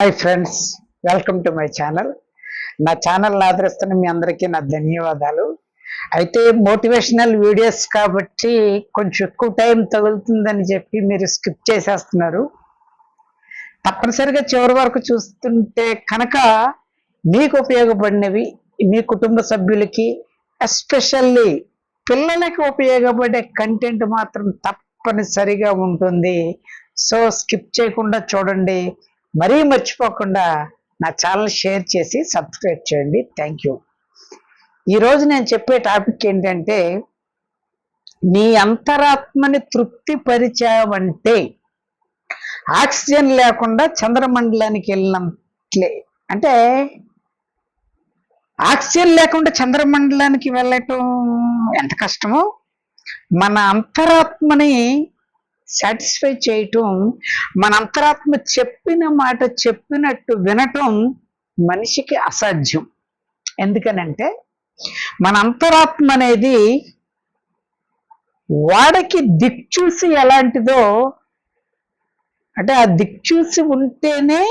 Hi friends, welcome to my channel. నా channel ఆదరిస్తున్న మీ అందరికీ నా ధన్యవాదాలు. అయితే మోటివేషనల్ వీడియోస్ కాబట్టి కొంచెం ఎక్కువ టైం తగులుతుందని చెప్పి మీరు స్కిప్ చేసేస్తున్నారు. తప్పనిసరిగా చివరి వరకు చూస్తుంటే కనుక మీకు ఉపయోగపడినవి మీ కుటుంబ సభ్యులకి, ఎస్పెషల్లీ పిల్లలకి ఉపయోగపడే కంటెంట్ మాత్రం తప్పనిసరిగా ఉంటుంది. సో స్కిప్ చేయకుండా చూడండి. మరీ మర్చిపోకుండా నా ఛానల్ షేర్ చేసి సబ్స్క్రైబ్ చేయండి. Thank you. ఈరోజు నేను చెప్పే టాపిక్ ఏంటంటే, నీ అంతరాత్మని తృప్తిపరిచావంటే ఆక్సిజన్ లేకుండా చంద్రమండలానికి వెళ్ళినట్లే. అంటే ఆక్సిజన్ లేకుండా చంద్రమండలానికి వెళ్ళటం ఎంత కష్టమో, మన అంతరాత్మని సాటిస్ఫై చేయటం, మన అంతరాత్మ చెప్పిన మాట చెప్పినట్టు వినటం మనిషికి అసాధ్యం. ఎందుకనంటే మన అంతరాత్మ అనేది వాడికి దిక్చూసి ఎలాంటిదో, అంటే ఆ దిక్చూసి ఉంటేనే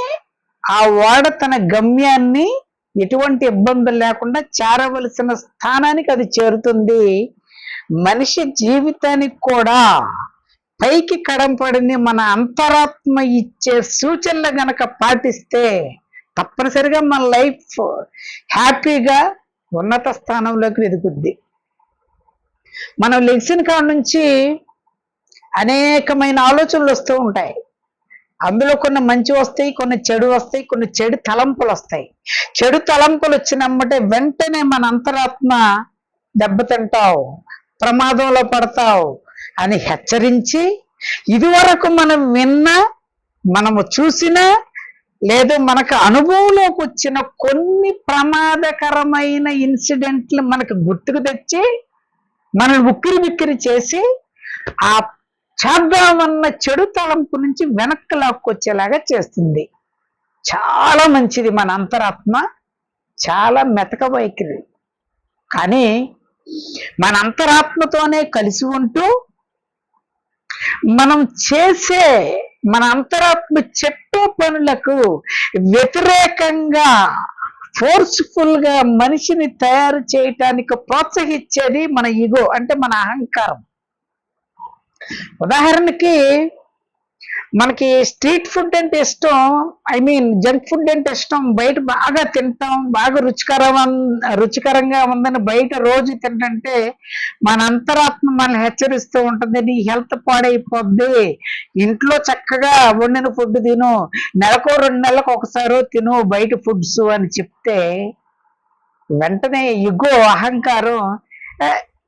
ఆ వాడ తన గమ్యాన్ని ఎటువంటి ఇబ్బందులు లేకుండా చేరవలసిన స్థానానికి అది చేరుతుంది. మనిషి జీవితానికి కూడా పైకి కడంపడిని మన అంతరాత్మ ఇచ్చే సూచనలు గనక పాటిస్తే తప్పనిసరిగా మన లైఫ్ హ్యాపీగా ఉన్నత స్థానంలోకి ఎదుగుద్ది. మనం లెగ్సిన కాడ నుంచి అనేకమైన ఆలోచనలు వస్తూ ఉంటాయి. అందులో కొన్ని మంచి వస్తాయి, కొన్ని చెడు వస్తాయి, కొన్ని చెడు తలంపులు వస్తాయి. చెడు తలంపులు వచ్చినమ్మటే వెంటనే మన అంతరాత్మ దెబ్బతింటావు, ప్రమాదంలో పడతావు అని హెచ్చరించి, ఇదివరకు మనం విన్నా, మనము చూసినా, లేదా మనకు అనుభవంలోకి వచ్చిన కొన్ని ప్రమాదకరమైన ఇన్సిడెంట్లు మనకు గుర్తుకు తెచ్చి మనల్ని ఉక్కిరి బిక్కిరి చేసి ఆ చేద్దామన్న చెడు తలంపు నుంచి వెనక్కి లాక్కొచ్చేలాగా చేస్తుంది. చాలా మంచిది మన అంతరాత్మ, చాలా మెతక వైఖరి. కానీ మన అంతరాత్మతోనే కలిసి ఉంటూ మనం చేసే, మన అంతరాత్మ చెప్పే పనులకు వ్యతిరేకంగా ఫోర్స్ఫుల్ గా మనిషిని తయారు చేయటానికి ప్రోత్సహించేది మన ఈగో, అంటే మన అహంకారం. ఉదాహరణకి మనకి స్ట్రీట్ ఫుడ్ అంటే ఇష్టం, జంక్ ఫుడ్ అంటే ఇష్టం. బయట బాగా తింటాం, బాగా రుచికరంగా ఉందని బయట రోజు తింటుంటే మన అంతరాత్మ మనల్ని హెచ్చరిస్తూ ఉంటుంది, నీ హెల్త్ పాడైపోద్ది, ఇంట్లో చక్కగా వండిన ఫుడ్ తిను, నెలకు 2 నెలలకు ఒకసారి తిను బయట ఫుడ్స్ అని చెప్తే వెంటనే ఇగో, అహంకారం,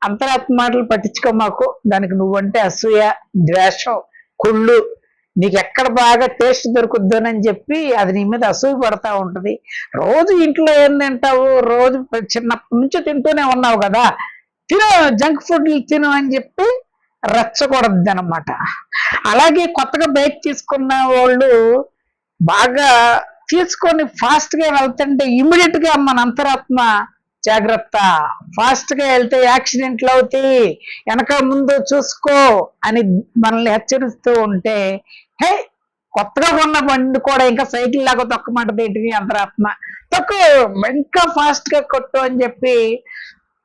అంతరాత్మ మాటలు పట్టించుకో మాకు, దానికి నువ్వంటే అసూయ, ద్వేషం, కుళ్ళు, నీకు ఎక్కడ బాగా టేస్ట్ దొరుకుద్దని చెప్పి అది నీ మీద అసూయ పడతా ఉంటుంది. రోజు ఇంట్లో ఏం తింటావు, రోజు చిన్నప్పటి నుంచి తింటూనే ఉన్నావు కదా, తిను, జంక్ ఫుడ్లు తిను అని చెప్పి రెచ్చకూడదు అనమాట. అలాగే కొత్తగా బైక్ తీసుకున్న వాళ్ళు బాగా తీసుకొని ఫాస్ట్ గా వెళ్తుంటే ఇమ్మీడియట్ గా మన అంతరాత్మ జాగ్రత్త, ఫాస్ట్ గా వెళ్తే యాక్సిడెంట్లు అవుతాయి, వెనక ముందు చూసుకో అని మనల్ని హెచ్చరిస్తూ ఉంటే, హే కొత్తగా కొన్న బండి కూడా ఇంకా సైకిల్ లాగా తొక్కమాట ఏంటి అంతరాత్మ, తొక్కు, ఇంకా ఫాస్ట్ గా కొట్టు అని చెప్పి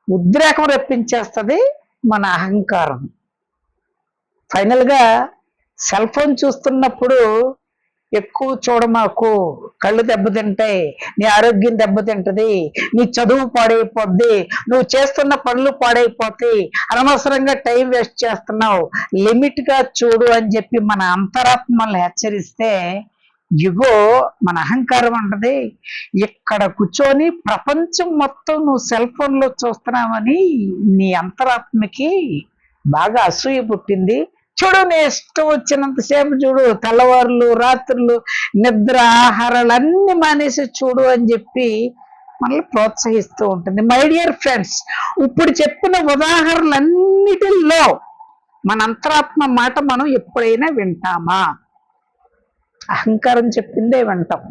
ఉద్రేకం రప్పించేస్తుంది మన అహంకారం. ఫైనల్ గా సెల్ ఫోన్ చూస్తున్నప్పుడు ఎక్కువ చూడమాకు, కళ్ళు దెబ్బతింటాయి, నీ ఆరోగ్యం దెబ్బతింటది, నీ చదువు పాడైపోద్ది, నువ్వు చేస్తున్న పనులు పాడైపోతాయి, అనవసరంగా టైం వేస్ట్ చేస్తున్నావు, లిమిట్ గా చూడు అని చెప్పి మన అంతరాత్మల్ని హెచ్చరిస్తే, ఇగో మన అహంకారం అంటది, ఇక్కడ కూర్చొని ప్రపంచం మొత్తం నువ్వు సెల్ ఫోన్ లో చూస్తున్నావని నీ అంతరాత్మకి బాగా అసూయ పుట్టింది. చూడు, నీ ఇష్టం వచ్చినంతసేపు చూడు, తెల్లవారులు రాత్రులు నిద్ర ఆహారాలు అన్ని మానేసి చూడు అని చెప్పి మనల్ని ప్రోత్సహిస్తూ ఉంటుంది. మై డియర్ ఫ్రెండ్స్, ఇప్పుడు చెప్పిన ఉదాహరణలన్నిటిలో మన అంతరాత్మ మాట మనం ఎప్పుడైనా వింటామా? అహంకారం చెప్పిందే వింటాం.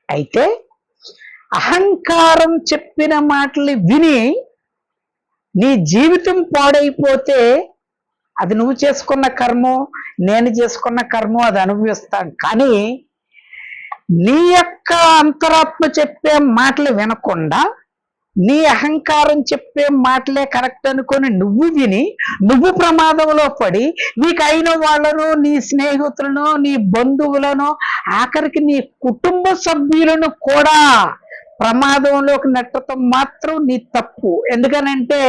అయితే అహంకారం చెప్పిన మాటలు విని నీ జీవితం పాడైపోతే అది నువ్వు చేసుకున్న కర్మో, నేను చేసుకున్న కర్మో, అది అనుభవిస్తాను. కానీ నీ యొక్క అంతరాత్మ చెప్పే మాటలు వినకుండా నీ అహంకారం చెప్పే మాటలే కరెక్ట్ అనుకొని నువ్వు విని నువ్వు ప్రమాదంలో పడి నీకు అయిన వాళ్ళను నీ స్నేహితులను నీ బంధువులను ఆఖరికి నీ కుటుంబ సభ్యులను కూడా ప్రమాదంలోకి నెట్టడం మాత్రం నీ తప్పు. ఎందుకనంటే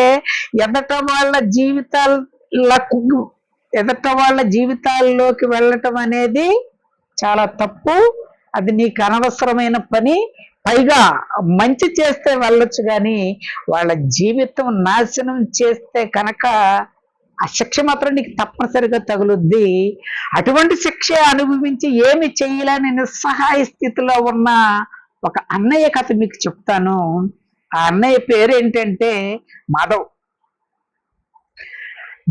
ఎదట వాళ్ళ జీవితాలకు ఎదట వాళ్ళ జీవితాల్లోకి వెళ్ళటం అనేది చాలా తప్పు. అది నీకు అనవసరమైన పని. పైగా మంచి చేస్తే వెళ్ళొచ్చు కానీ వాళ్ళ జీవితం నాశనం చేస్తే కనుక ఆ శిక్ష మాత్రం నీకు తప్పనిసరిగా తగులుద్ది. అటువంటి శిక్ష అనుభవించి ఏమి చేయలేని నిస్సహాయ స్థితిలో ఉన్న ఒక అన్నయ్య కథ మీకు చెప్తాను. ఆ అన్నయ్య పేరు ఏంటంటే మాధవ్.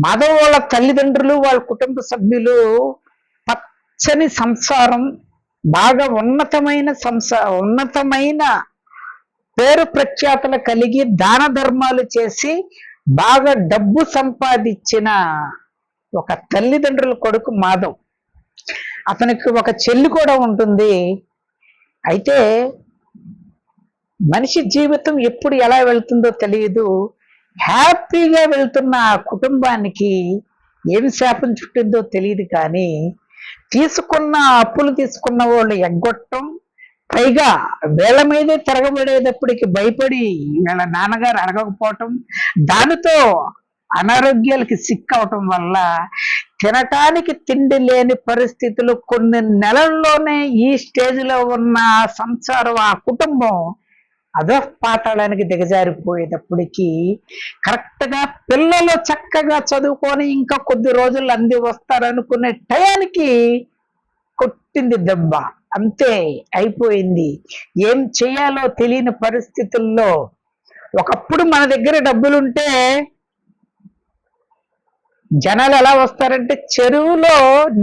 మాధవ్ వాళ్ళ తల్లిదండ్రులు వాళ్ళ కుటుంబ సభ్యులు పచ్చని సంసారం, బాగా ఉన్నతమైన పేరు ప్రఖ్యాతలు కలిగి దాన ధర్మాలు చేసి బాగా డబ్బు సంపాదించిన ఒక తల్లిదండ్రుల కొడుకు మాధవ్. అతనికి ఒక చెల్లి కూడా ఉంటుంది. అయితే మనిషి జీవితం ఎప్పుడు ఎలా వెళ్తుందో తెలియదు. హ్యాపీగా వెళ్తున్న ఆ కుటుంబానికి ఏమి శాపం చుట్టిందో తెలియదు కానీ అప్పులు తీసుకున్న వాళ్ళు ఎగ్గొట్టడం, పైగా వేళ మీదే తిరగబడేటప్పటికి భయపడి వీళ్ళ నాన్నగారు అడగకపోవటం, దానితో అనారోగ్యాలకి సిక్కవటం వల్ల తినటానికి తిండి లేని పరిస్థితులు కొన్ని నెలల్లోనే ఈ స్టేజ్లో ఉన్న సంసారం, ఆ కుటుంబం అధపాతాళానికి దిగజారిపోయేటప్పటికి కరెక్ట్గా పిల్లలు చక్కగా చదువుకొని ఇంకా కొద్ది రోజులు అంది వస్తారనుకునే టయానికి కొట్టింది దెబ్బ. అంతే, అయిపోయింది. ఏం చేయాలో తెలియని పరిస్థితుల్లో ఒకప్పుడు మన దగ్గర డబ్బులుంటే జనాలు ఎలా వస్తారంటే చెరువులో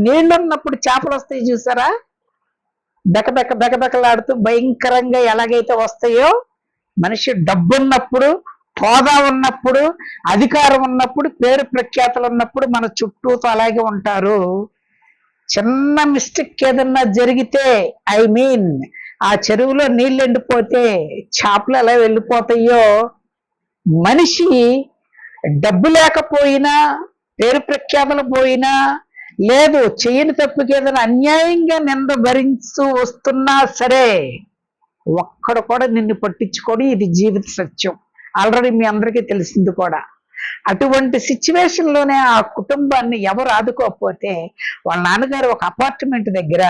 నీళ్లున్నప్పుడు చేపలు వస్తాయి చూసారా, బెకబెకలాడుతూ భయంకరంగా ఎలాగైతే వస్తాయో, మనిషి డబ్బున్నప్పుడు, హోదా ఉన్నప్పుడు, అధికారం ఉన్నప్పుడు, పేరు ప్రఖ్యాతలు ఉన్నప్పుడు మన చుట్టూతో అలాగే ఉంటారు. చిన్న మిస్టేక్ ఏదన్నా జరిగితే ఆ చెరువులో నీళ్ళు ఎండిపోతే చేపలు ఎలా వెళ్ళిపోతాయో, మనిషి డబ్బు లేకపోయినా, పేరు ప్రఖ్యాతలు పోయినా, లేదు చేయని తప్పుకి ఏదైనా అన్యాయంగా నింద భరిస్తూ వస్తున్నా సరే ఒక్కడు కూడా నిన్ను పట్టించుకొని, ఇది జీవిత సత్యం. ఆల్రెడీ మీ అందరికీ తెలిసింది కూడా. అటువంటి సిచ్యువేషన్లోనే ఆ కుటుంబాన్ని ఎవరు ఆదుకోకపోతే వాళ్ళ నాన్నగారు ఒక అపార్ట్మెంట్ దగ్గర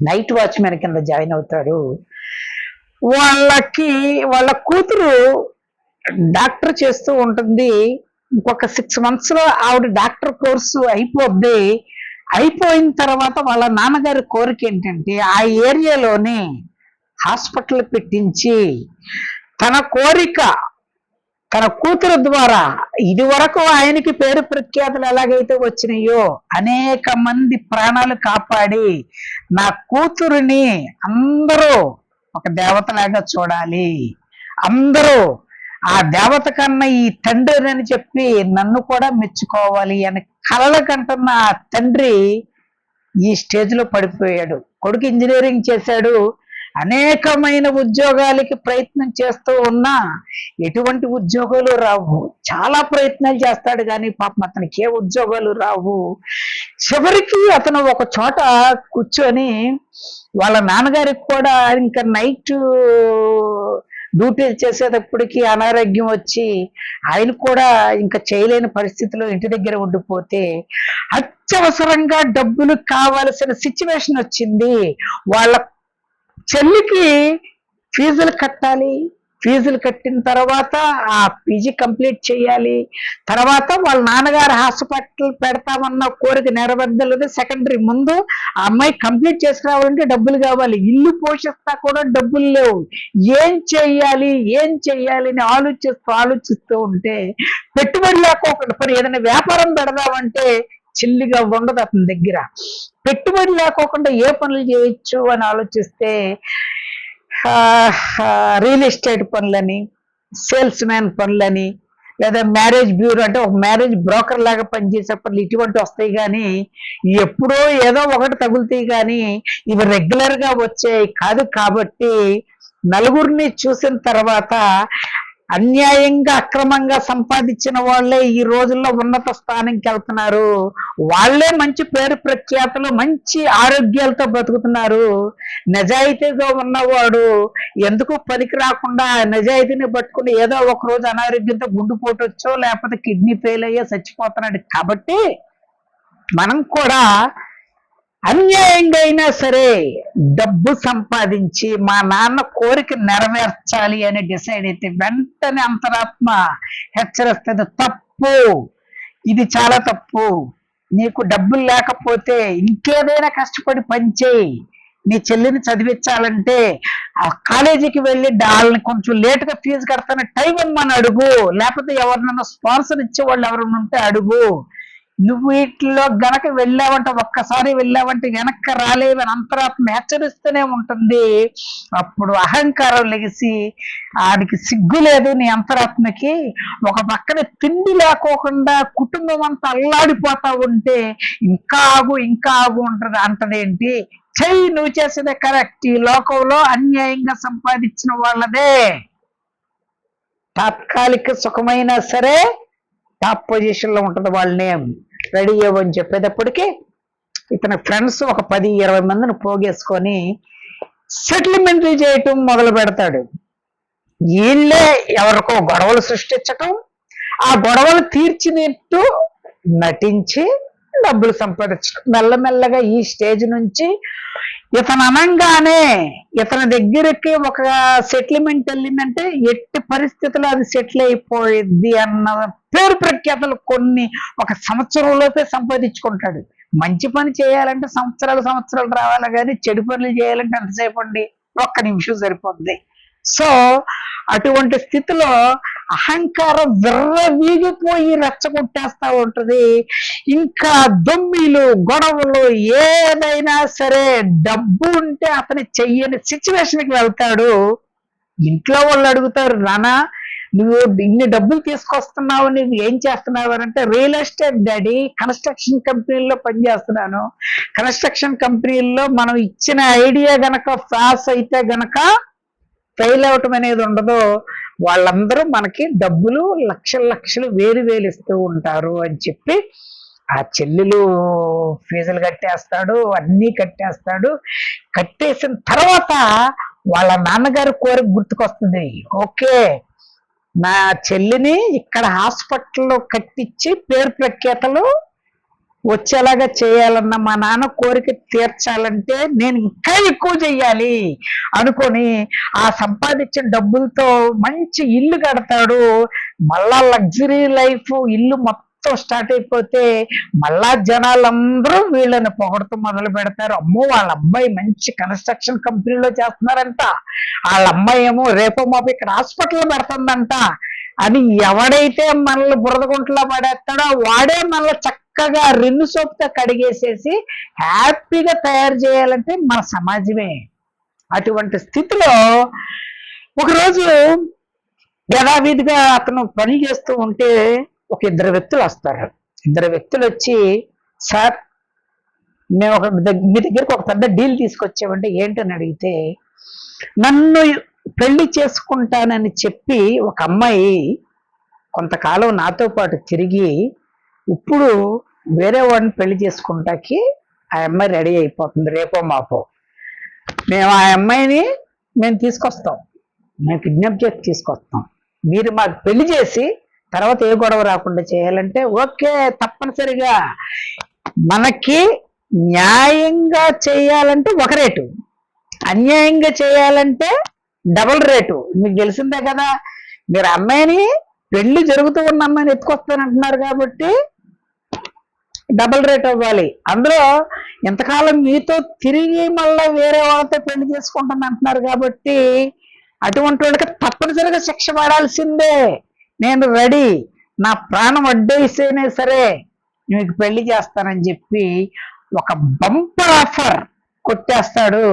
నైట్ వాచ్మెన్ కింద జాయిన్ అవుతారు. వాళ్ళ కూతురు డాక్టర్ చేస్తూ ఉంటుంది. ఇంకొక 6 months లో ఆవిడ డాక్టర్ కోర్సు అయిపోద్ది. అయిపోయిన తర్వాత వాళ్ళ నాన్నగారి కోరిక ఏంటంటే ఆ ఏరియాలోనే హాస్పిటల్ పెట్టించి తన కూతురు ద్వారా ఇది వరకు ఆయనకి పేరు ప్రఖ్యాతులు ఎలాగైతే వచ్చినాయో అనేక మంది ప్రాణాలు కాపాడి నా కూతురుని అందరూ ఒక దేవతలాగా చూడాలి, అందరూ ఆ దేవత కన్నా ఈ తండ్రి అని చెప్పి నన్ను కూడా మెచ్చుకోవాలి అని కలల కంటున్న ఆ తండ్రి ఈ స్టేజ్లో పడిపోయాడు. కొడుకు ఇంజనీరింగ్ చేశాడు, అనేకమైన ఉద్యోగాలకి ప్రయత్నం చేస్తూ ఉన్నా ఎటువంటి ఉద్యోగాలు రావు. చాలా ప్రయత్నాలు చేస్తాడు కానీ పాపం అతనికి ఏ ఉద్యోగాలు రావు. చివరికి అతను ఒక చోట కూర్చొని వాళ్ళ నాన్నగారికి కూడా ఇంకా నైట్ డ్యూటీలు చేసేటప్పటికి అనారోగ్యం వచ్చి ఆయన కూడా ఇంకా చేయలేని పరిస్థితిలో ఇంటి దగ్గర ఉండిపోతే అత్యవసరంగా డబ్బులు కావాల్సిన సిచ్యువేషన్ వచ్చింది. వాళ్ళ చెల్లికి ఫీజులు కట్టాలి, ఫీజులు కట్టిన తర్వాత ఆ పీజీ కంప్లీట్ చేయాలి. తర్వాత వాళ్ళ నాన్నగారు హాస్పిటల్ పెడతామన్న కోరిక నెరవేర్దలేదు. సెకండరీ ముందు ఆ అమ్మాయి కంప్లీట్ చేసుకురావాలంటే డబ్బులు కావాలి. ఇల్లు పోషిస్తా కూడా డబ్బులు లేవు. ఏం చెయ్యాలి అని ఆలోచిస్తూ ఉంటే పెట్టుబడి లేకోకుండా మరి ఏదైనా వ్యాపారం పెడదామంటే చిల్లిగా ఉండదు అతని దగ్గర. పెట్టుబడి లేకోకుండా ఏ పనులు చేయొచ్చు అని ఆలోచిస్తే రియల్ ఎస్టేట్ పనులని, సేల్స్ మ్యాన్ పనులని, లేదా మ్యారేజ్ బ్యూరో అంటే ఒక మ్యారేజ్ బ్రోకర్ లాగా పనిచేసేప్పుడు ఇటువంటి వస్తాయి, కానీ ఎప్పుడో ఏదో ఒకటి తగులుతాయి, కానీ ఇవి రెగ్యులర్ గా వచ్చాయి కాదు. కాబట్టి నలుగురిని చూసిన తర్వాత అన్యాయంగా అక్రమంగా సంపాదించిన వాళ్ళే ఈ రోజుల్లో ఉన్నత స్థానంకి వెళ్తున్నారు. వాళ్ళే మంచి పేరు ప్రఖ్యాతులు, మంచి ఆరోగ్యాలతో బతుకుతున్నారు. నిజాయితీగా ఉన్నవాడు ఎందుకు పనికి రాకుండా నిజాయితీని పట్టుకుని ఏదో ఒక రోజు అనారోగ్యంతో గుండెపోటు వచ్చో లేకపోతే కిడ్నీ ఫెయిల్ అయ్యో చచ్చిపోతున్నాడు. కాబట్టి మనం కూడా అన్యాయంగా అయినా సరే డబ్బు సంపాదించి మా నాన్న కోరిక నెరవేర్చాలి అని డిసైడ్ అయితే వెంటనే అంతరాత్మ హెచ్చరిస్తుంది, తప్పు, ఇది చాలా తప్పు. నీకు డబ్బులు లేకపోతే ఇంకేదైనా కష్టపడి పనిచేయి. నీ చెల్లిని చదివించాలంటే ఆ కాలేజీకి వెళ్ళి వాళ్ళని కొంచెం లేటుగా ఫీజు కడతాను టైం ఇమ్మని అడుగు, లేకపోతే ఎవరినైనా స్పాన్సర్ ఇచ్చే వాళ్ళు ఎవరైనా ఉంటే అడుగు. నువ్వు వీటిలో గనక వెళ్ళావంటే, ఒక్కసారి వెళ్ళావంటే వెనక్కి రాలేవని అంతరాత్మ హెచ్చరిస్తూనే ఉంటుంది. అప్పుడు అహంకారం లెగిసి ఆడికి సిగ్గు లేదు నీ అంతరాత్మకి. ఒక పక్కన తిండి లేకోకుండా కుటుంబం అంతా అల్లాడిపోతా ఉంటే ఇంకా ఆగు ఉంటది. అంటదేంటి, చెయ్యి, నువ్వు చేసేదే కరెక్ట్. ఈ లోకంలో అన్యాయంగా సంపాదించిన వాళ్ళదే తాత్కాలిక సుఖమైనా సరే టాప్ పొజిషన్ లో ఉంటుంది. వాళ్ళ నేమ్ రెడీ అవ్వని చెప్పేటప్పటికి ఇతని ఫ్రెండ్స్ ఒక 10-20 మందిని పోగేసుకొని సెటిల్మెంట్లు చేయటం మొదలు పెడతాడు. వీళ్ళే ఎవరికో గొడవలు సృష్టించటం, ఆ గొడవలు తీర్చినట్టు నటించి డబ్బులు సంపాదించడం. మెల్లమెల్లగా ఈ స్టేజ్ నుంచి ఇతను అనంగానే ఇతని దగ్గరికి ఒక సెటిల్మెంట్ వెళ్ళిందంటే ఎట్టి పరిస్థితుల్లో అది సెటిల్ అయిపోయింది అన్న పేరు ప్రఖ్యాతలు కొన్ని ఒక సంవత్సరంలోపే సంపాదించుకుంటాడు. మంచి పని చేయాలంటే సంవత్సరాలు రావాలి, కానీ చెడు పనులు చేయాలంటే ఎంతసేపు అండి, ఒక్క నిమిషం సరిపోద్ది. సో అటువంటి స్థితిలో అహంకారం విర్రవీగిపోయి రెచ్చగొట్టేస్తా ఉంటది. ఇంకా దొమ్మిలు గొడవలు ఏదైనా సరే డబ్బు ఉంటే అతని చెయ్యని సిచ్యువేషన్కి వెళ్తాడు. ఇంట్లో వాళ్ళు అడుగుతారు, నానా నువ్వు ఇన్ని డబ్బులు తీసుకొస్తున్నావు, నువ్వు ఏం చేస్తున్నావు అంటే, రియల్ ఎస్టేట్ డాడీ, కన్స్ట్రక్షన్ కంపెనీల్లో పనిచేస్తున్నాను. కన్స్ట్రక్షన్ కంపెనీల్లో మనం ఇచ్చిన ఐడియా గనక పాస్ అయితే గనక ఫెయిల్ అవటం అనేది ఉండదు. వాళ్ళందరూ మనకి డబ్బులు లక్షలు వేలు ఇస్తూ ఉంటారు అని చెప్పి ఆ చెల్లెలు ఫీజులు కట్టేస్తాడు, అన్నీ కట్టేస్తాడు. కట్టేసిన తర్వాత వాళ్ళ నాన్నగారు కోరిక గుర్తుకొస్తుంది. ఓకే, నా చెల్లిని ఇక్కడ హాస్పిటల్లో కట్టించి పేరు ప్రఖ్యాతలు వచ్చేలాగా చేయాలన్న మా నాన్న కోరిక తీర్చాలంటే నేను ఇంకా ఎక్కువ చెయ్యాలి అనుకొని ఆ సంపాదించిన డబ్బులతో మంచి ఇల్లు కడతాడు. మళ్ళా లగ్జరీ లైఫ్, ఇల్లు మొత్తం స్టార్ట్ అయిపోతే మళ్ళా జనాలందరూ వీళ్ళని పొగడుతూ మొదలు పెడతారు. అమ్మో, వాళ్ళ అబ్బాయి మంచి కన్స్ట్రక్షన్ కంపెనీలో చేస్తున్నారంట, వాళ్ళ అమ్మాయి ఏమో రేపో మాపు ఇక్కడ హాస్పిటల్ పెడుతుందంట అని ఎవడైతే మనల్ని బురదగుంటలో పడేస్తాడో వాడే మనల్ని చక్కగా రిన్ను సోపుతో కడిగేసేసి హ్యాపీగా తయారు చేయాలంటే మన సమాజమే. అటువంటి స్థితిలో ఒకరోజు యథావిధిగా అతను పని చేస్తూ ఉంటే ఒక 2 వ్యక్తులు వస్తారు. 2 వ్యక్తులు వచ్చి, సార్ మేము మీ దగ్గరికి ఒక పెద్ద డీల్ తీసుకొచ్చామంటే ఏంటని అడిగితే, నన్ను పెళ్లి చేసుకుంటానని చెప్పి ఒక అమ్మాయి కొంతకాలం నాతో పాటు తిరిగి ఇప్పుడు వేరే వాడిని పెళ్లి చేసుకుంటాకి ఆ అమ్మాయి రెడీ అయిపోతుంది. రేపో మాపో మేము ఆ అమ్మాయిని తీసుకొస్తాం, మేము కిడ్నాప్ చేసి తీసుకొస్తాం. మీరు మాకు పెళ్లి చేసి తర్వాత ఏ గొడవ రాకుండా చేయాలంటే ఓకే, తప్పనిసరిగా మనకి న్యాయంగా చేయాలంటే ఒక రేటు, అన్యాయంగా చేయాలంటే డబుల్ రేటు. మీకు తెలిసిందే కదా, మీరు అమ్మాయిని పెళ్లి జరుగుతూ ఉన్న అమ్మాయిని ఎత్తుకొస్తానంటున్నారు కాబట్టి డబుల్ రేట్ అవ్వాలి. అందులో ఎంతకాలం మీతో తిరిగి మళ్ళీ వేరే వాళ్ళతో పెళ్లి చేసుకుంటాను అంటున్నారు కాబట్టి అటువంటి వాళ్ళకి తప్పనిసరిగా శిక్ష పడాల్సిందే. నేను రెడీ, నా ప్రాణం అడ్డేసైనా సరే మీకు పెళ్లి చేస్తానని చెప్పి ఒక బంపర్ ఆఫర్ కొట్టేస్తాడు.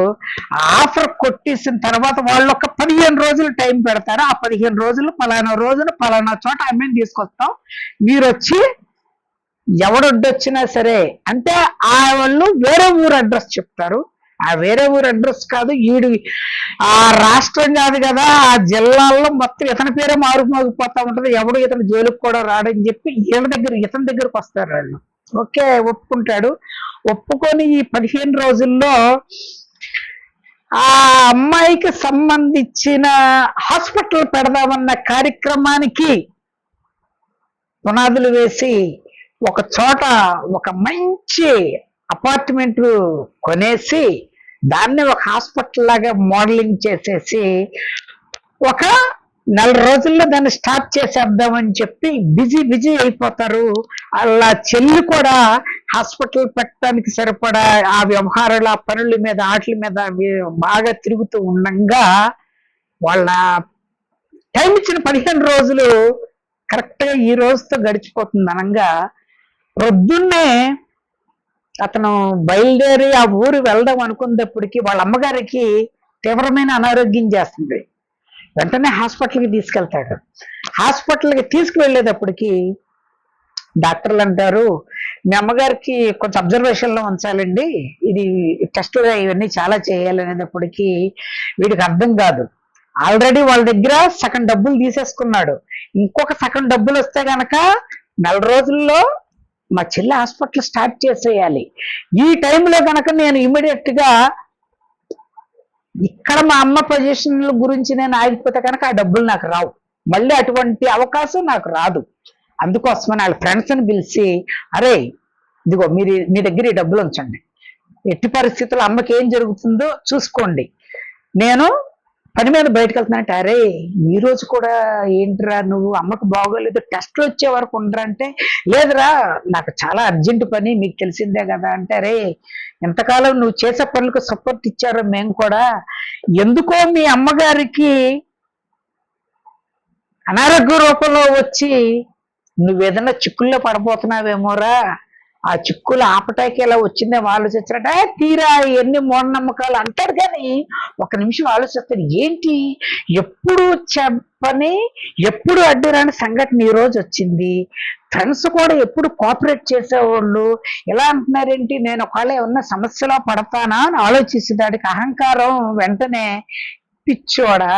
ఆఫర్ కొట్టేసిన తర్వాత వాళ్ళు ఒక 15 రోజులు టైం పెడతారు. ఆ 15 రోజులు పలానా రోజున పలానా చోట అమ్మాయిని తీసుకొస్తాం, మీరు వచ్చి ఎవడొడ్డొచ్చినా సరే అంటే ఆ వాళ్ళు వేరే ఊరు అడ్రస్ చెప్తారు. ఆ వేరే ఊరు అడ్రస్ కాదు, ఈడు ఆ రాష్ట్రం కాదు కదా, ఆ జిల్లాల్లో మొత్తం ఇతని పేరే మారుమోగిపోతా ఉంటది, ఎవడు ఇతను జైలుకు కూడా రాడని చెప్పి ఇతని దగ్గరకు వస్తారు వాళ్ళు. ఓకే, ఒప్పుకుంటాడు. ఒప్పుకొని ఈ 15 రోజుల్లో ఆ అమ్మాయికి సంబంధించిన హాస్పిటల్ పెడదామన్న కార్యక్రమానికి పునాదులు వేసి ఒక చోట ఒక మంచి అపార్ట్మెంట్ కొనేసి దాన్ని ఒక హాస్పిటల్ లాగా మోడలింగ్ చేసేసి ఒక 4 రోజుల్లో దాన్ని స్టార్ట్ చేసేద్దామని చెప్పి బిజీ అయిపోతారు. అలా చెల్లి కూడా హాస్పిటల్ పెట్టడానికి సరిపడా ఆ వ్యవహారాలు ఆ పనుల మీద వాటి మీద బాగా తిరుగుతూ ఉండగా వాళ్ళ టైం ఇచ్చిన 15 రోజులు కరెక్ట్ గా ఈ రోజుతో గడిచిపోతుంది అనగా ప్రొద్దున్నే అతను బయలుదేరి ఆ ఊరు వెళ్దాం అనుకున్నప్పటికీ వాళ్ళ అమ్మగారికి తీవ్రమైన అనారోగ్యం చేస్తుంది. వెంటనే హాస్పిటల్కి తీసుకెళ్తాడు. హాస్పిటల్కి తీసుకువెళ్ళేటప్పటికి డాక్టర్లు అంటారు, మీ అమ్మగారికి కొంచెం అబ్జర్వేషన్ లో ఉంచాలండి, ఇది టెస్టులు ఇవన్నీ చాలా చేయాలనేటప్పటికీ వీడికి అర్థం కాదు. ఆల్రెడీ వాళ్ళ దగ్గర సగం డబ్బులు తీసేసుకున్నాడు. ఇంకొక సగం డబ్బులు వస్తే గనక 4 రోజుల్లో మా చెల్లి హాస్పిటల్ స్టార్ట్ చేసేయాలి. ఈ టైంలో కనుక నేను ఇమీడియట్ గా ఇక్కడ మా అమ్మ పొజిషన్ల గురించి నేను ఆగిపోతే కనుక ఆ డబ్బులు నాకు రావు, మళ్ళీ అటువంటి అవకాశం నాకు రాదు. అందుకోసమని వాళ్ళ ఫ్రెండ్స్ని పిలిచి, అరే ఇదిగో మీ దగ్గర ఈ డబ్బులు ఉంచండి, ఎట్టి పరిస్థితుల్లో అమ్మకి ఏం జరుగుతుందో చూసుకోండి, నేను పని మీద బయటకు వెళ్తున్నానంటే, అరే ఈ రోజు కూడా ఏంటిరా నువ్వు అమ్మకు బాగోలేదు, టెస్ట్లు వచ్చే వరకు ఉండరా అంటే, లేదురా నాకు చాలా అర్జెంట్ పని, మీకు తెలిసిందే కదా అంటే, అరే ఎంతకాలం నువ్వు చేసే పనులకు సపోర్ట్ ఇచ్చారో మేము కూడా, ఎందుకో మీ అమ్మగారికి అనారోగ్య రూపంలో వచ్చి నువ్వేదన్నా చిక్కుల్లో పడబోతున్నావేమోరా, ఆ చిక్కులు ఆపటానికి ఎలా వచ్చిందేమో ఆలోచించారట. తీరా ఎన్ని మూఢనమ్మకాలు అంటాడు, కానీ ఒక నిమిషం ఆలోచిస్తాడు, ఏంటి ఎప్పుడు చెప్పని ఎప్పుడు అడ్డురాని సంఘటన ఈ రోజు వచ్చింది, ఫ్రెండ్స్ కూడా ఎప్పుడు కోఆపరేట్ చేసేవాళ్ళు ఎలా అంటున్నారేంటి, నేను ఒకవేళ ఏమన్నా సమస్యలో పడతానా అని ఆలోచిస్తాడికి అహంకారం వెంటనే, పిచ్చోడా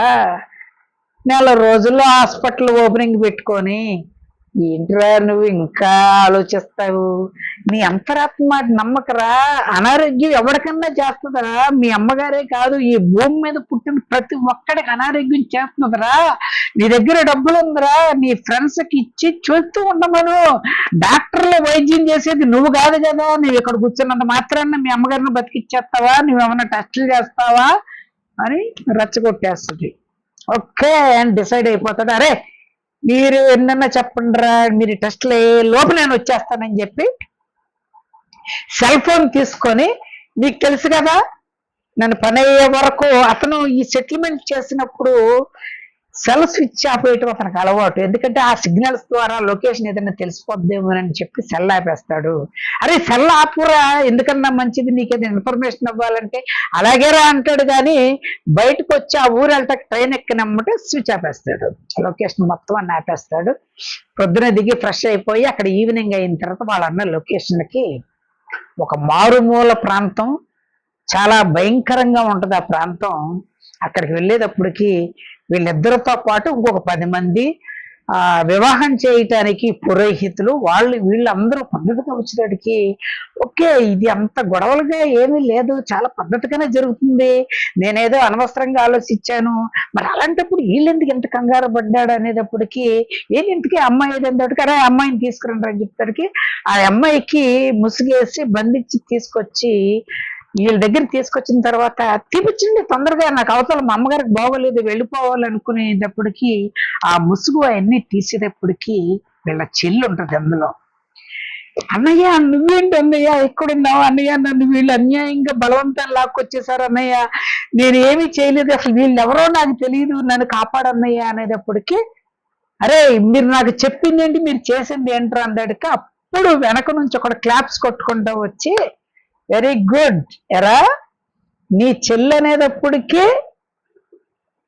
4 రోజుల్లో హాస్పిటల్ ఓపెనింగ్ పెట్టుకొని ఏంటిరా నువ్వు ఇంకా ఆలోచిస్తావు, నీ అంతరాత్మ నమ్మకరా, అనారోగ్యం ఎవరికన్నా చేస్తుందరా, మీ అమ్మగారే కాదు ఈ భూమి మీద పుట్టిన ప్రతి ఒక్కడికి అనారోగ్యం చేస్తుందిరా, నీ దగ్గర డబ్బులు ఉందిరా, నీ ఫ్రెండ్స్ కి ఇచ్చి చూస్తూ ఉండమను, డాక్టర్లు వైద్యం చేసేది నువ్వు కాదు కదా, నువ్వు ఇక్కడ కూర్చున్నంత మాత్రాన్ని మీ అమ్మగారిని బతికిచ్చేస్తావా, నువ్వేమన్నా టెస్టులు చేస్తావా అని రెచ్చగొట్టేస్తుంది. ఓకే అని డిసైడ్ అయిపోతాడు, అరే మీరు ఎన్నన్నా చెప్పండిరా, మీరు టెస్ట్లు లోపు నేను వచ్చేస్తానని చెప్పి సెల్ ఫోన్ తీసుకొని, నీకు తెలుసు కదా నన్ను పని అయ్యే వరకు అతను ఈ సెటిల్మెంట్ చేసినప్పుడు సెల్ స్విచ్ ఆఫ్ వేయటం అతనికి అలవాటు, ఎందుకంటే ఆ సిగ్నల్స్ ద్వారా లొకేషన్ ఏదైనా తెలిసిపోద్దేమోనని చెప్పి సెల్ ఆపేస్తాడు. అరే సెల్ ఆపురా, ఎందుకన్నా మంచిది, నీకేదైనా ఇన్ఫర్మేషన్ ఇవ్వాలంటే అలాగేరా అంటాడు, కానీ బయటకు వచ్చి ఆ ఊరు వెళ్తా ట్రైన్ ఎక్కినమ్మంటే స్విచ్ ఆపేస్తాడు, లొకేషన్ మొత్తం అన్ని ఆపేస్తాడు. పొద్దున దిగి ఫ్రెష్ అయిపోయి అక్కడ ఈవినింగ్ అయిన తర్వాత వాళ్ళన్న లొకేషన్కి ఒక మారుమూల ప్రాంతం, చాలా భయంకరంగా ఉంటుంది ఆ ప్రాంతం. అక్కడికి వెళ్ళేటప్పటికి వీళ్ళిద్దరితో పాటు ఇంకొక 10 మంది వివాహం చేయటానికి పురోహితులు, వీళ్ళందరూ పద్ధతిగా వచ్చేటికి, ఓకే ఇది అంత గొడవలుగా ఏమీ లేదు, చాలా పద్ధతిగానే జరుగుతుంది, నేనేదో అనవసరంగా ఆలోచించాను, మరి అలాంటప్పుడు వీళ్ళెందుకు ఎంత కంగారు పడ్డాడు అనేటప్పటికి, ఇంటికి అమ్మాయి ఏదంటే, అరే అమ్మాయిని తీసుకురండి అని చెప్తాడికి, ఆ అమ్మాయికి ముసుగేసి బంధించి తీసుకొచ్చి వీళ్ళ దగ్గర తీసుకొచ్చిన తర్వాత, తీపిచ్చండి తొందరగా, నాకు అవతల మా అమ్మగారికి బాగోలేదు వెళ్ళిపోవాలనుకునేటప్పటికి ఆ ముసుగు అవన్నీ తీసేటప్పటికి వీళ్ళ చెల్లి ఉంటుంది అందులో. అన్నయ్య నువ్వేంటి అన్నయ్య ఎక్కడున్నావు అన్నయ్య, నన్ను వీళ్ళు అన్యాయంగా బలవంతం లాక్కొచ్చేసారు అన్నయ్య, నేను ఏమీ చేయలేదు, అసలు వీళ్ళు ఎవరో నాకు తెలియదు, నన్ను కాపాడన్నయ్య అనేటప్పటికి, అరే మీరు నాకు చెప్పింది ఏంటి, మీరు చేసింది ఏంట్రా అందడికి, అప్పుడు వెనక నుంచి ఒకడు క్లాప్స్ కొట్టుకుంటూ వచ్చి, వెరీ గుడ్ ఎరా, నీ చెల్లి అనేటప్పటికీ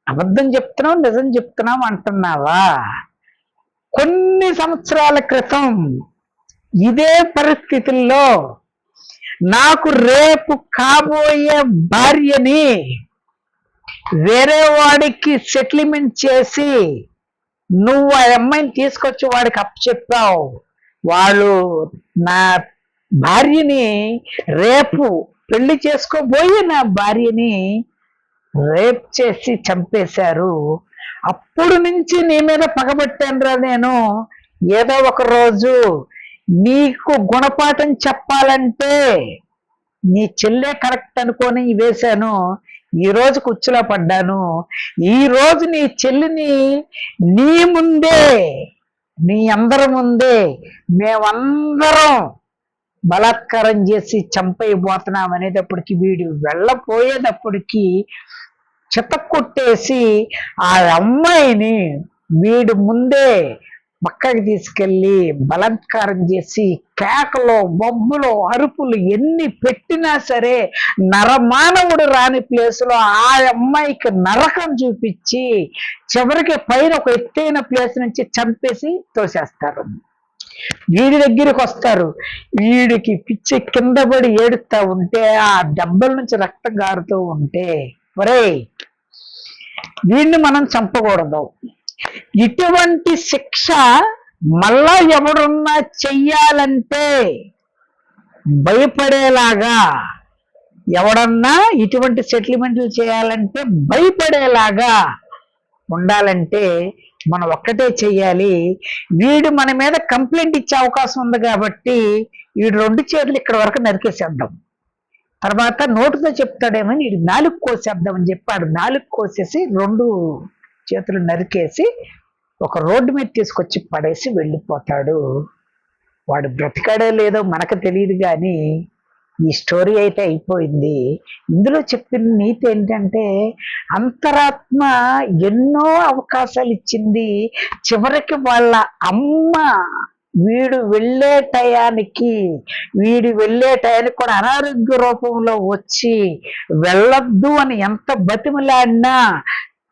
అబద్ధం చెప్తున్నావు నిజం చెప్తున్నావు అంటున్నావా? కొన్ని సంవత్సరాల క్రితం ఇదే పరిస్థితుల్లో నాకు రేపు కాబోయే భార్యని వేరే వాడికి సెటిల్మెంట్ చేసి నువ్వు ఆ అమ్మాయిని తీసుకొచ్చి వాడికి అప్పచెప్పావు. వాళ్ళు నా భార్యని రేపు పెళ్లి చేసుకోబోయి నా భార్యని రేప్ చేసి చంపేశారు. అప్పుడు నుంచి నీ మీద పగబట్టానురా నేను. ఏదో ఒక రోజు నీకు గుణపాఠం చెప్పాలంటే నీ చెల్లె కరెక్ట్ అనుకొని వేశాను. ఈ రోజు కుచ్చులో పడ్డాను. ఈ రోజు నీ చెల్లిని నీ ముందే, నీ అందరి ముందే మేమందరం బలాత్కారం చేసి చంపైపోతున్నాం అనేటప్పటికి వీడు వెళ్ళపోయేటప్పటికి చితక్కొట్టేసి ఆ అమ్మాయిని వీడు ముందే పక్కకి తీసుకెళ్ళి బలాత్కారం చేసి కేకలు బొబ్బులు అరుపులు ఎన్ని పెట్టినా సరే నరమానవుడు రాని ప్లేసులో ఆ అమ్మాయికి నరకం చూపించి చివరికి పైన ఒక ఎత్తైన ప్లేస్ నుంచి చంపేసి తోసేస్తారు. వీడి దగ్గరికి వస్తారు. వీడికి పిచ్చి కింద పడి ఏడుస్తా ఉంటే ఆ దెబ్బల నుంచి రక్తం గారుతూ ఉంటే ఒరేయ్ వీడిని మనం చంపకూడదు. ఇటువంటి శిక్ష మళ్ళా ఎవడున్నా చెయ్యాలంటే భయపడేలాగా, ఎవడన్నా ఇటువంటి సెటిల్మెంట్లు చేయాలంటే భయపడేలాగా ఉండాలంటే మనం ఒక్కటే చెయ్యాలి. వీడు మన మీద కంప్లైంట్ ఇచ్చే అవకాశం ఉంది కాబట్టి వీడు 2 చేతులు ఇక్కడ వరకు నరికేసేద్దాం. తర్వాత నోటుతో చెప్తాడేమో వీడు 4 కోసేద్దామని చెప్పి ఆడు 4 కోసేసి 2 చేతులు నరికేసి ఒక రోడ్డు మీద తీసుకొచ్చి పడేసి వెళ్ళిపోతాడు. వాడు బ్రతికాడో లేదో మనకు తెలియదు కానీ ఈ స్టోరీ అయితే అయిపోయింది. ఇందులో చెప్పిన నీతి ఏంటంటే అంతరాత్మ ఎన్నో అవకాశాలు ఇచ్చింది. చివరికి వాళ్ళ అమ్మ వీడు వెళ్ళే టయానికి కూడా అనారోగ్య రూపంలో వచ్చి వెళ్ళొద్దు అని ఎంత బతిమలాడినా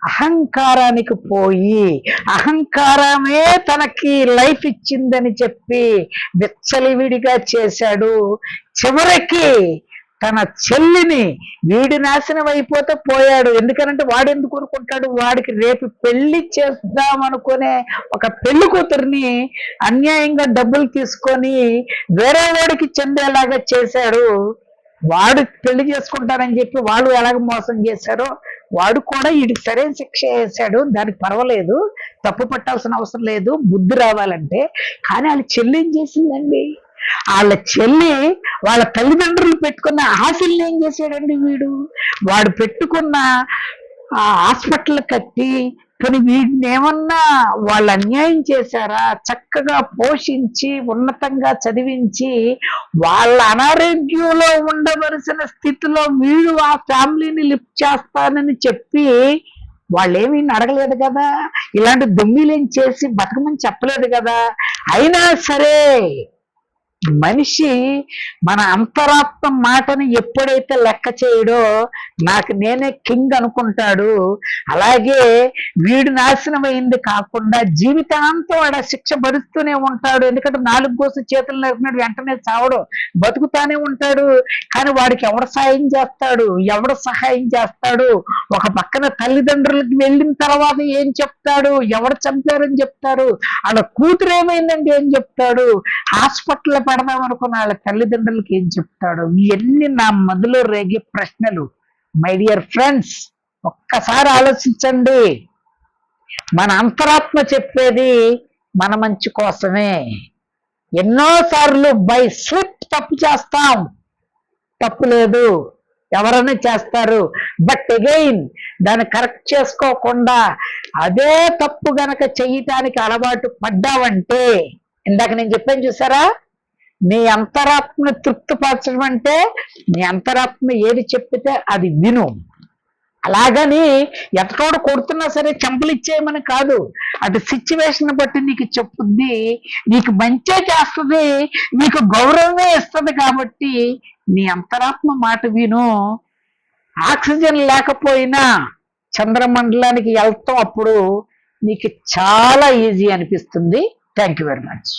అహంకారానికి పోయి అహంకారమే తనకి లైఫ్ ఇచ్చిందని చెప్పి విచ్చలివిడిగా చేశాడు. చివరికి తన చెల్లిని వీడి నాశనం అయిపోతే పోయాడు. ఎందుకనంటే వాడు ఎందుకు ఊరుకుంటాడు? వాడికి రేపు పెళ్లి చేద్దామనుకునే ఒక పెళ్లి కూతురిని అన్యాయంగా డబ్బులు తీసుకొని వేరే వాడికి చెందేలాగా చేశాడు. వాడు పెళ్లి చేసుకుంటానని చెప్పి వాళ్ళు ఎలాగ మోసం చేశారో వాడు కూడా వీడికి సరైన శిక్ష వేశాడు. దానికి పర్వాలేదు, తప్పు పట్టాల్సిన అవసరం లేదు బుద్ధి రావాలంటే. కానీ వాళ్ళ చెల్లి ఏం చేసిందండి? వాళ్ళ చెల్లి వాళ్ళ తల్లిదండ్రులు పెట్టుకున్న ఆశల్ని ఏం చేశాడండి వీడు? వాడు పెట్టుకున్న ఆ హాస్పిటల్ కట్టి కానీ వీడిని ఏమన్నా వాళ్ళు అన్యాయం చేశారా? చక్కగా పోషించి ఉన్నతంగా చదివించి వాళ్ళ అనారోగ్యంలో ఉండవలసిన స్థితిలో వీడు ఆ ఫ్యామిలీని లిఫ్ట్ చేస్తానని చెప్పి వాళ్ళేమీ అడగలేదు కదా, ఇలాంటి దొంగిలేం చేసి బతకమని చెప్పలేదు కదా. అయినా సరే మనిషి మన అంతరాత్మ మాటని ఎప్పుడైతే లెక్క చేయడో నాకు నేనే కింగ్ అనుకుంటాడు. అలాగే వీడు నాశనం అయింది కాకుండా జీవితాంతం వాడు శిక్ష భరిస్తూనే ఉంటాడు. ఎందుకంటే 4 కోసు చేతులు నరికినాడు, వెంటనే చావడు, బతుకుతానే ఉంటాడు. కానీ వాడికి ఎవడు సాయం చేస్తాడు? ఎవడు సహాయం చేస్తాడు? ఒక పక్కన తల్లిదండ్రులకి వెళ్ళిన తర్వాత ఏం చెప్తాడు? ఎవడు చంపారని చెప్తాడు? వాళ్ళ కూతురు ఏమైందండి ఏం చెప్తాడు? హాస్పిటల్ పెడదాం అనుకున్న వాళ్ళ తల్లిదండ్రులకి ఏం చెప్తాడు? ఇవన్నీ నా మొదలు రేగే ప్రశ్నలు. మై డియర్ ఫ్రెండ్స్, ఒక్కసారి ఆలోచించండి. మన అంతరాత్మ చెప్పేది మన మంచి కోసమే. ఎన్నోసార్లు బై స్లిప్ తప్పు చేస్తాం, తప్పు లేదు, ఎవరైనా చేస్తారు. బట్ అగైన్ దాన్ని కరెక్ట్ చేసుకోకుండా అదే తప్పు గనక చెయ్యటానికి అలవాటు పడ్డావంటే, ఇందాక నేను చెప్పాను చూసారా, నీ అంతరాత్మను తృప్తిపరచడం అంటే నీ అంతరాత్మ ఏది చెప్పితే అది విను. అలాగని ఎతటోడు కొడుతున్నా సరే చెంపలు ఇచ్చేయమని కాదు, అటు సిచ్యువేషన్ బట్టి నీకు చెప్పుద్ది, నీకు మంచే చేస్తుంది, నీకు గౌరవమే ఇస్తుంది. కాబట్టి నీ అంతరాత్మ మాట విను. ఆక్సిజన్ లేకపోయినా చంద్రమండలానికి వెళ్తాం, అప్పుడు నీకు చాలా ఈజీ అనిపిస్తుంది. Thank you very much.